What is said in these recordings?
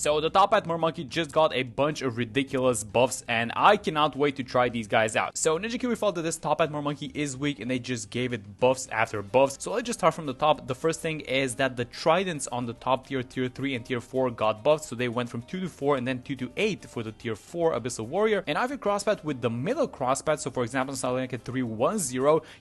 So the top hat Mermonkey just got a bunch of ridiculous buffs, and I cannot wait to try these guys out. So Ninja Kiwi felt that this top hat Mermonkey is weak, and they just gave it buffs after buffs. So let's just start from the top. The first thing is that the tridents on the top tier, tier 3 and tier 4 got buffed, so they went from 2 to 4 and then 2 to 8 for the tier 4 Abyssal Warrior. And I have a crosspat with the middle crosspat, so for example, starting at 310,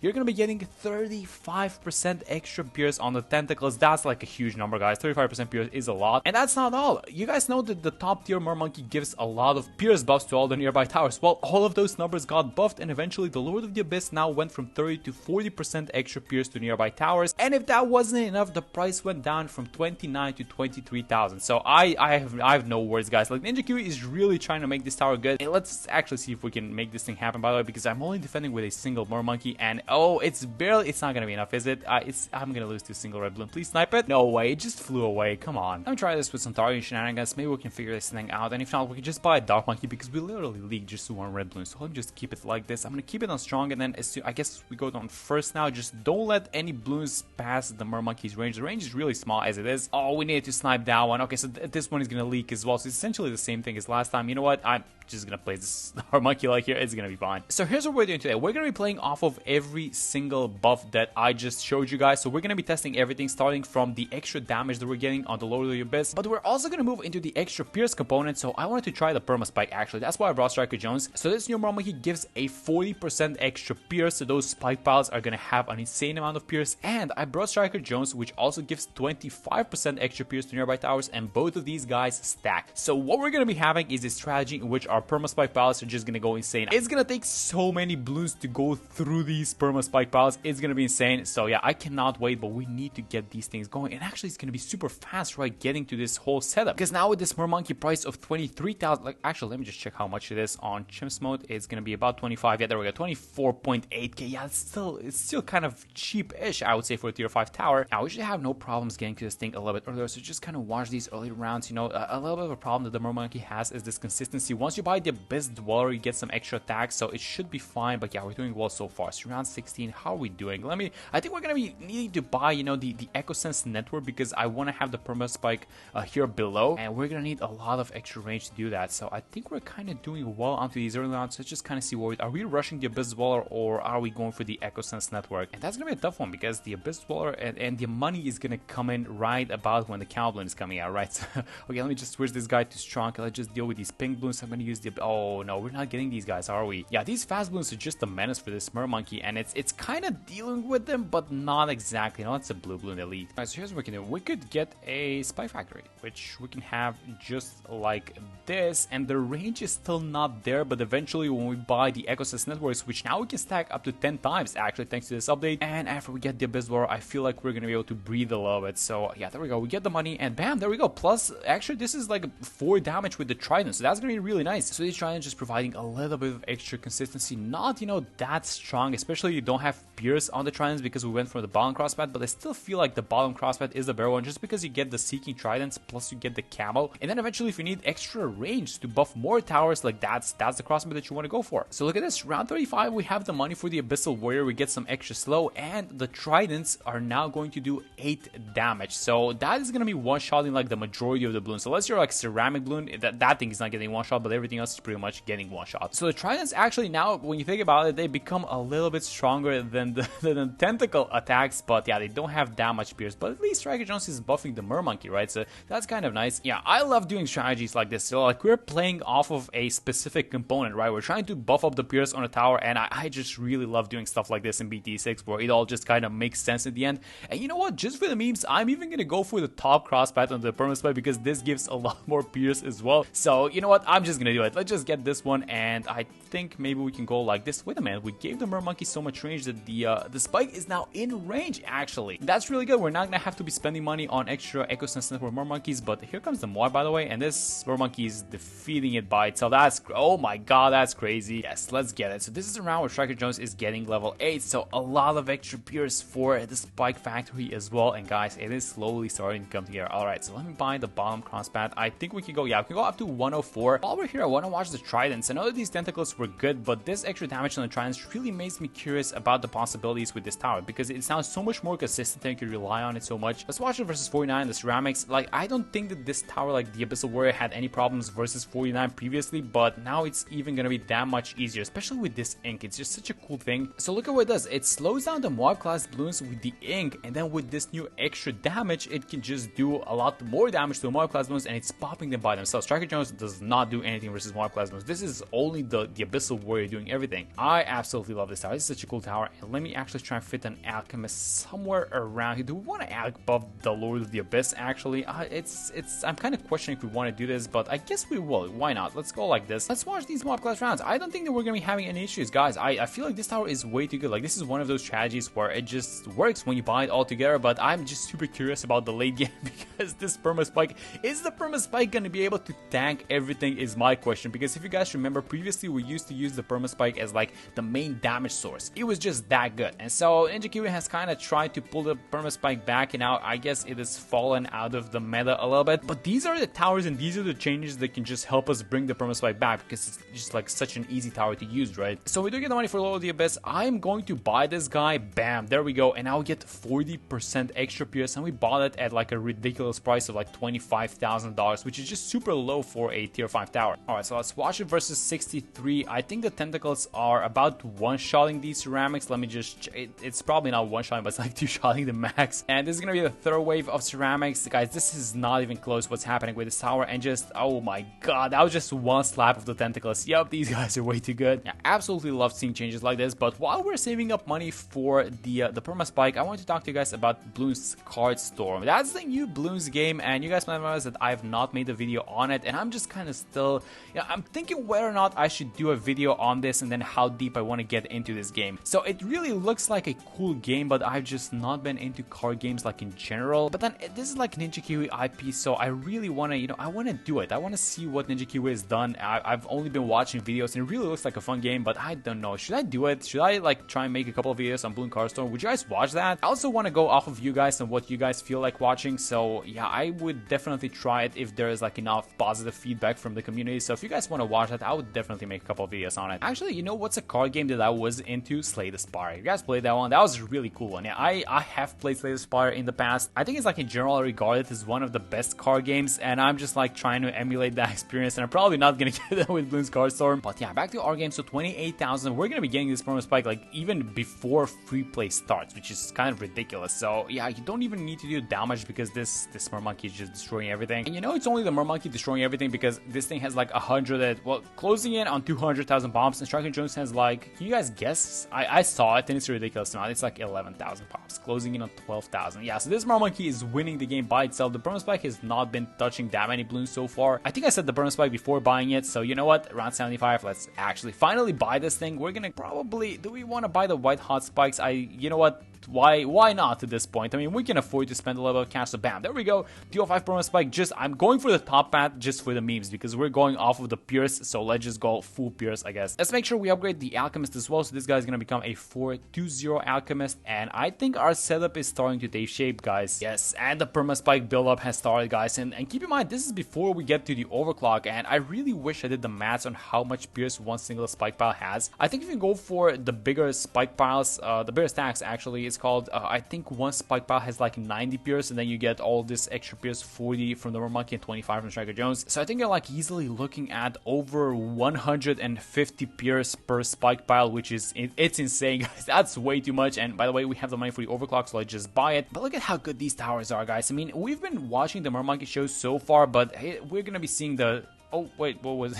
you're gonna be getting 35% extra pierce on the tentacles. That's like a huge number, guys. 35% pierce is a lot. And that's not all. You guys know that the top tier Mermonkey gives a lot of pierce buffs to all the nearby towers. Well, all of those numbers got buffed, and eventually the Lord of the Abyss now went from 30 to 40% extra pierce to nearby towers. And if that wasn't enough, the price went down from 29 to 23,000. So I have no words, guys. Like, Ninja Kiwi is really trying to make this tower good. And let's actually see if we can make this thing happen, by the way, because I'm only defending with a single Mermonkey, and oh, it's not gonna be enough, is it? I'm gonna lose to a single red balloon. Please snipe it. No way, it just flew away. Come on. Let me try this with some targeting shenanigans. Maybe we can figure this thing out, and if not, we can just buy a dark monkey, because we literally leaked just to one red balloon. So let me just keep it like this. I'm gonna keep it on strong, and then I guess we go down first now. Just don't let any balloons pass the Mermonkey's range. The range is really small as it is. Oh, we needed to snipe that one. Okay, so this one is gonna leak as well. So it's essentially the same thing as last time. You know what? I'm just gonna play this Mermonkey like here. It's gonna be fine. So here's what we're doing today. We're gonna be playing off of every single buff that I just showed you guys. So we're gonna be testing everything, starting from the extra damage that we're getting on the Lord of the Abyss, but we're also gonna move into the extra pierce component. So I wanted to try the perma spike, actually. That's why I brought Striker Jones. So this new Mermonkey gives a 40% extra pierce, so those spike piles are gonna have an insane amount of pierce. And I brought Striker Jones, which also gives 25% extra pierce to nearby towers, and both of these guys stack. So what we're gonna be having is a strategy in which our perma spike piles are just gonna go insane. It's gonna take so many balloons to go through these perma spike piles. It's gonna be insane. So yeah, I cannot wait, but we need to get these things going. And actually, it's gonna be super fast, right, getting to this whole setup, because now with this Mermonkey price of 23,000, like, actually, let me just check how much it is on chimps mode. It's gonna be about 25. Yeah, there we go, 24.8k. Yeah, it's still kind of cheap-ish, I would say, for a tier 5 tower. Now we should have no problems getting to this thing a little bit earlier. So just kind of watch these early rounds. You know, a little bit of a problem that the Mermonkey has is this consistency. Once you buy the Abyss Dweller, you get some extra attacks, so it should be fine. But yeah, we're doing well so far. So round 16, how are we doing? I think we're gonna be needing to buy, you know, the EcoSense network, because I want to have the perma spike here below, and we're gonna need a lot of extra range to do that. So I think we're kind of doing well onto these early rounds. Let's just kind of see what are we rushing the Abyss Dweller, or are we going for the EcoSense network? And that's gonna be a tough one, because the Abyss Dweller and the money is gonna come in right about when the cow balloon is coming out, right? So, okay, let me just switch this guy to strong. Let's just deal with these pink balloons. I'm gonna use the, oh no, we're not getting these guys, are we? Yeah, these fast balloons are just a menace for this Mermonkey, and it's kind of dealing with them, but not exactly. No, it's a blue balloon elite. Alright, so here's what we can do. We could get a spy factory, which we can have just like this, and the range is still not there, but eventually when we buy the EcoSense networks, which now we can stack up to 10 times actually thanks to this update, and after we get the Abyss Dweller, I feel like we're gonna be able to breathe a little bit. So yeah, there we go, we get the money, and bam, there we go. Plus, actually, this is like 4 damage with the trident, so that's gonna be really nice. So this trident just providing a little bit of extra consistency, not, you know, that strong, especially you don't have pierce on the tridents because we went for the bottom crosspat, but I still feel like the bottom crosspat is the better one, just because you get the seeking tridents, plus you get the camo, and then eventually if you need extra range to buff more towers, like that's the crosspat that you want to go for. So look at this, round 35, we have the money for the Abyssal Warrior, we get some extra slow, and the tridents are now going to do 8 damage. So that is going to be one-shotting like the majority of the balloons. So unless you're like ceramic balloon, that thing is not getting one shot, but everything else is pretty much getting one shot. So the tridents actually now, when you think about it, they become a little bit stronger than the tentacle attacks, but yeah, they don't have that much pierce. But at least Striker Jones is buffing the Mermonkey, right? So that's kind of nice. Yeah, I love doing strategies like this. So like we're playing off of a specific component, right? We're trying to buff up the pierce on a tower, and I just really love doing stuff like this in BT6, where it all just kind of makes sense at the end. And you know what? Just for the memes, I'm even gonna go for the top crosspat on the perma spike, because this gives a lot more pierce as well. So you know what? I'm just gonna do it. Let's just get this one, and I think maybe we can go like this. Wait a minute, we gave the Mermonkey so much range that the spike is now in range. Actually, that's really good. We're not gonna have to be spending money on extra EcoSense network Mermonkeys. But here comes the Moai, by the way, and this Mermonkey is defeating it by itself. That's, oh my god, that's crazy. Yes, let's get it. So this is a round where Striker Jones is getting level 8, so a lot of extra pierce for the spike factory as well. And guys, it is slowly starting to come together. All right, so let me buy the bottom crosspat. I think we can go, yeah, we can go up to 104. While we're here, I want to watch the tridents. I know that these tentacles were good, but this extra damage on the tridents really makes me curious about the possibilities with this tower, because it sounds so much more consistent and you can rely on it so much. Let's watch it versus 49, the ceramics. Like, I don't think that this tower like the Abyssal Warrior had any problems versus 49 previously, but now it's even gonna be that much easier, especially with this ink. It's just such a cool thing. So look at what it does. It slows down the mob class balloons with the ink, and then with this new extra damage, it can just do a lot more damage to the mob class balloons, and it's popping them by themselves. Striker Jones does not do anything versus mob class balloons. This is only the Abyssal Warrior doing everything. I absolutely love this tower. This is such a cool tower, and let me actually try and fit an alchemist somewhere around here. Do we want to alch buff the Lord of the Abyss? Actually, I'm kind of questioning if we want to do this, but I guess we will. Why not? Let's go like this. Let's watch these mob class rounds. I don't think that we're gonna be having any issues, guys. I feel like this tower is way too good. Like, this is one of those strategies where it just works when you buy it all together, but I'm just super curious about the late game because this perma spike, is the perma spike gonna be able to tank everything is my question. Because if you guys remember, previously we used to use the perma spike as like the main damage source. It was just that good, and so Ninja Kiwi has kind of tried to pull the perma spike back, and now I guess it has fallen out of the meta a little bit. But these are the towers and these are the changes that can just help us bring the perma spike back, because it's just like such an easy tower to use, right? So we do get the money for Lord of the Abyss. I'm going to buy this guy. Bam, there we go, and I'll get 40% extra PS, and we bought it at like a ridiculous price of like $25,000, which is just super low for a tier 5 tower. Alright, so let's watch it versus 63. I think the tentacles are about one-shotting these ceramics. Let me just, it's probably not one-shotting, but it's like two-shotting the max. And this is gonna be the third wave of ceramics. Guys, this is not even close what's happening with this tower, and just, oh my god, that was just one slap of the tentacles. Yup, these guys are way too good. Yeah, absolutely love seeing changes like this. But while we're saving up money for the perma spike, I want to talk to you guys about Bloons Card Storm. That's the new Bloons game, and you guys might realize that I have not made a video on it, and I'm just kind of still, you know, I'm thinking whether or not I should do a video on this and then how deep I want to get into this game. So it really looks like a cool game, but I've just not been into card games like in general. But then this is like Ninja Kiwi IP, so I really want to, you know, I want to do it. I want to see what Ninja Kiwi has done. I've only been watching videos, and it really looks like a fun game, but I don't know. Should I do it? Should I like try and make a couple of videos on Bloons Card Storm? Would you guys watch that? I also want to go off of you guys and what you guys feel like watching. So yeah, I would definitely try it if there is like enough positive feedback from the community. So if you guys want to watch that, I would definitely make a couple of videos on it. Actually, you know what's a card game that I was into? Slay the Spire. You guys played that one? That was a really cool one. Yeah, I have played Slay the Spire in the past. I think it's like in general regarded as one of the best card games, and I'm just like trying to emulate that experience, and I'm probably not gonna get that with Bloons Card Storm. But yeah, back to our game. So 28,000. We're gonna be getting this perma spike like even before free play starts, which is kind of ridiculous. So yeah, you don't even need to do damage because this Mermonkey is just destroying everything. And you know it's only the Mermonkey destroying everything because this thing has like 100, well, closing in on 200,000 bombs, and Striker Jones has like, can you guys guess? I saw it and it's a ridiculous amount. It's like 11,000 bombs, closing in on 12,000. Yeah, so this Mermonkey is winning the game by itself. The perma spike has not been touching that many balloons so far. I think I said the perma spike before buying it, so you know what? Around 75, let's actually finally buy this thing. We're gonna probably, do we want to buy the white hot spikes? You know what? Why not at this point? I mean, we can afford to spend a little bit of cash, so bam, there we go. 205 perma spike. Just, I'm going for the top path just for the memes because we're going off of the Pierce, so let's just go full Pierce, I guess. Let's make sure we upgrade the Alchemist as well, so this guy's gonna become a 420 Alchemist, and I think our setup is starting to take shape, guys. Yes, and the perma spike build-up has started, guys, and keep in mind, this is before we get to the overclock, and I really wish I did the maths on how much Pierce one single spike pile has. I think if you go for the bigger spike piles, the bigger stacks actually, it's called, I think one spike pile has like 90 Pierce, and then you get all this extra Pierce, 40 from the Mermonkey and 25 from Striker Jones. So I think you're like easily looking at over 150 Pierce per spike pile, which is, it's insane, guys. That's way too much. And by the way, we have the money for the overclock, so let's just buy it. But look at how good these towers are, guys. I mean, we've been watching the Mermonkey show so far, but hey, we're gonna be seeing the, oh wait, what was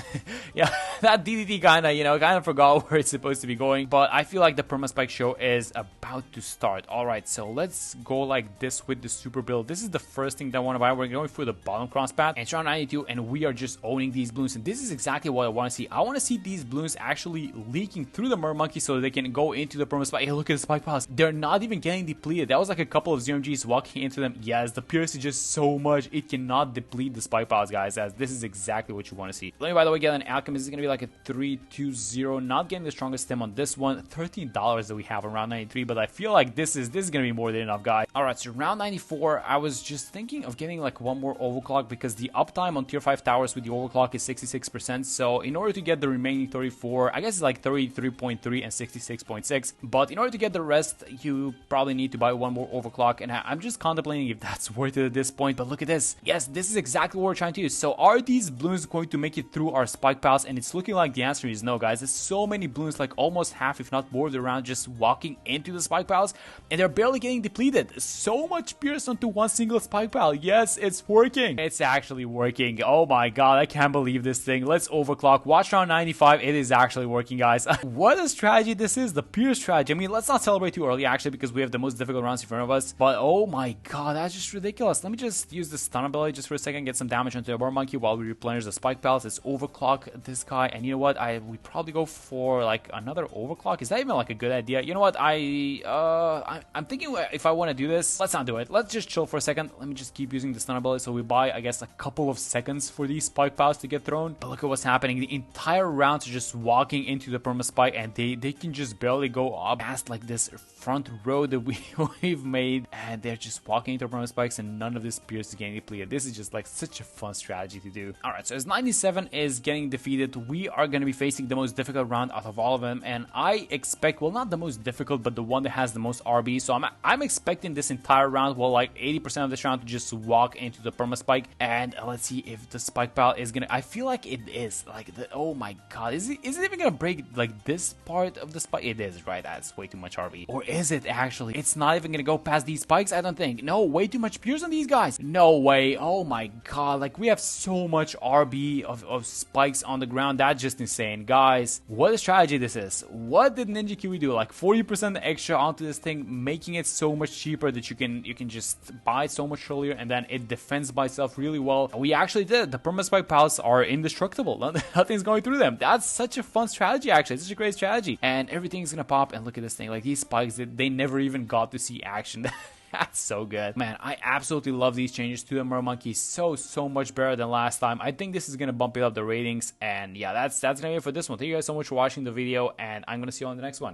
yeah, that DDT kind of forgot where it's supposed to be going, but I feel like the perma spike show is about to start. All right, so let's go like this with the super build. This is the first thing that I want to buy. We're going for the bottom cross path, and it's around 92, and we are just owning these balloons, and this is exactly what I want to see. I want to see these balloons actually leaking through the Mermonkey so they can go into the perma spike. Hey, look at the spike piles. They're not even getting depleted. That was like a couple of ZMGs walking into them. Yes, the Pierce is just so much. It cannot deplete the spike piles, guys, as this is exactly exactly what you want to see. Let me, by the way, get an Alchemist. This is going to be like a 3-2-0. Not getting the strongest stem on this one. $13 that we have around 93, but I feel like this is going to be more than enough, guys. Alright, so round 94, I was just thinking of getting like one more overclock because the uptime on tier 5 towers with the overclock is 66%. So in order to get the remaining 34, I guess it's like 33.3 and 66.6. But in order to get the rest, you probably need to buy one more overclock. And I'm just contemplating if that's worth it at this point. But look at this. Yes, this is exactly what we're trying to do. So are these balloons going to make it through our spike piles? And it's looking like the answer is no, guys. There's so many balloons, like almost half, if not more, of the round just walking into the spike piles. And they're barely getting depleted. So much pierce onto one single spike pile. Yes, it's working. It's actually working. Oh my god, I can't believe this thing. Let's overclock. Watch round 95. It is actually working, guys. What a strategy this is. The pierce strategy. I mean, let's not celebrate too early, actually, because we have the most difficult rounds in front of us. But oh my god, that's just ridiculous. Let me just use the stun ability just for a second, get some damage onto the Mermonkey while we replenish the spike piles. Let's overclock this guy. And you know what? We probably go for like another overclock. Is that even like a good idea? You know what? I'm thinking if I want to do this, let's not do it. Let's just chill for a second. Let me just keep using the stun ability. So we buy, I guess, a couple of seconds for these spike piles to get thrown. But look at what's happening. The entire round is just walking into the perma spike, and they can just barely go up past like this front row that we've made, and they're just walking into perma spikes, and none of this pierce is getting depleted. This is just like such a fun strategy to do. All right, so as 97 is getting defeated, we are going to be facing the most difficult round out of all of them, and I expect, well, not the most difficult, but the one that has the most RB. So I'm expecting this entire round, well, like 80% of this round to just walk into the perma spike, and let's see if the spike pile is gonna. I feel like it is. Like, oh my god, is it even gonna break like this part of the spike? It is, right? That's way too much RB. Or is it actually? It's not even gonna go past these spikes, I don't think. No, way too much pierce on these guys. No way. Oh my god, like we have so much RB of spikes on the ground. That's just insane, guys. What a strategy this is. What did Ninja Kiwi do? Like 40% extra onto this thing, making it so much cheaper that you can just buy it so much earlier, and then it defends by itself really well. We actually did. The perma spike piles are indestructible. Nothing's going through them. That's such a fun strategy, actually. It's such a great strategy, and everything's gonna pop. And look at this thing. Like these spikes, they never even got to see action. That's so good. Man, I absolutely love these changes to the Mermonkey. So much better than last time. I think this is going to bump it up the ratings. And yeah, that's going to be it for this one. Thank you guys so much for watching the video, and I'm going to see you on the next one.